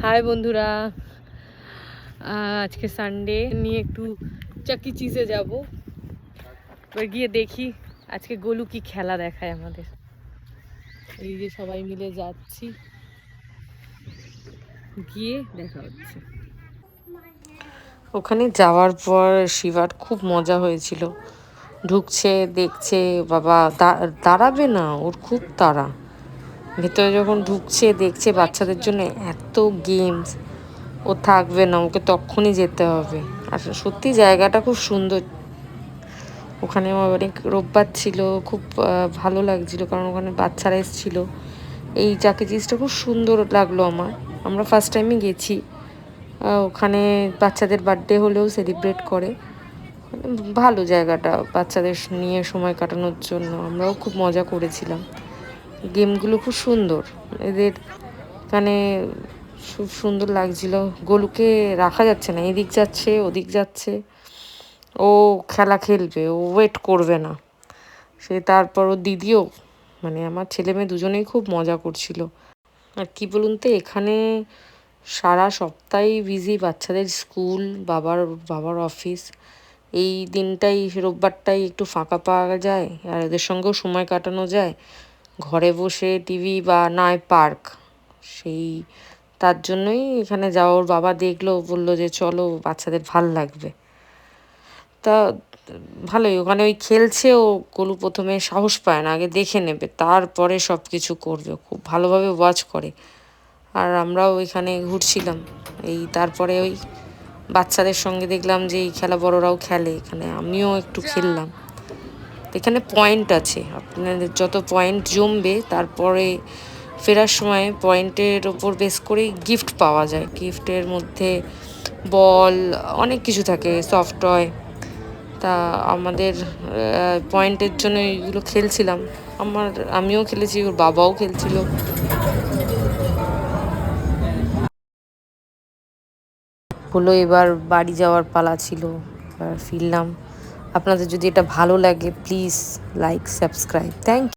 High বন্ধুরা, আজকে Sunday নিয়ে একটু চাকি চিজে যাব। এবার গিয়ে দেখি আজকে গোলু কি খেলা দেখায় আমাদের। এই যে সবাই মিলে যাচ্ছি, গিয়ে দেখা হচ্ছে। ওখানে যাওয়ার পর শিবার খুব মজা হয়েছিল। ঢুকছে, দেখছে, বাবা দাঁড়াবে না, ওর খুব তাড়া। ভেতরে যখন ঢুকছে দেখছে বাচ্চাদের জন্য এত গেমস, ও থাকবে না, ওকে তখনই যেতে হবে। আর সত্যি জায়গাটা খুব সুন্দর। ওখানে অনেক রোববার ছিল, খুব ভালো লাগছিল, কারণ ওখানে বাচ্চারা এসেছিলো। এই চাকি চিজটা খুব সুন্দর লাগলো আমার। আমরা ফার্স্ট টাইমে গেছি। ওখানে বাচ্চাদের বার্থডে হলেও সেলিব্রেট করে। ভালো জায়গাটা বাচ্চাদের নিয়ে সময় কাটানোর জন্য। আমরাও খুব মজা করেছিলাম। গেমগুলো খুব সুন্দর এদের এখানে, খুব সুন্দর লাগছিল। গোলুকে রাখা যাচ্ছে না, এদিক যাচ্ছে ওদিক যাচ্ছে, ও খেলা খেলবে, ও ওয়েট করবে না। সে তারপর ও দিদিও, মানে আমার ছেলে মেয়ে দুজনেই খুব মজা করছিল। আর কি বলুন তো, এখানে সারা সপ্তাহে বিজি, বাচ্চাদের স্কুল, বাবার অফিস। এই দিনটাই, রোববারটাই একটু ফাঁকা পাওয়া যায়, আর এদের সঙ্গেও সময় কাটানো যায়। ঘরে বসে টিভি বা নয় পার্ক, সেই তার জন্যই এখানে যাওয়া। ওর বাবা দেখলো, বললো যে চলো, বাচ্চাদের ভাল লাগবে। তা ভালোই, ওখানে ওই খেলছে। ও গোলু প্রথমে সাহস পায় না, আগে দেখে নেবে, তারপরে সব কিছু করবে। খুব ভালোভাবে ওয়াচ করে। আর আমরাও ওইখানে ঘুরছিলাম। এই তারপরে ওই বাচ্চাদের সঙ্গে দেখলাম যে এই খেলা বড়রাও খেলে, এখানে আমিও একটু খেললাম। এখানে পয়েন্ট আছে, আপনাদের যত পয়েন্ট জমবে তারপরে ফেরার সময় পয়েন্টের ওপর বেস করেই গিফট পাওয়া যায়। গিফটের মধ্যে বল, অনেক কিছু থাকে, সফট টয়। তা আমাদের পয়েন্টের জন্য এইগুলো খেলছিলাম। আমিও খেলেছি, ওর বাবাও খেলছিল। হলো, এবার বাড়ি যাওয়ার পালা ছিল, এবার ফিরলাম। আপনাদের যদি এটা ভালো লাগে please like, subscribe. Thank you.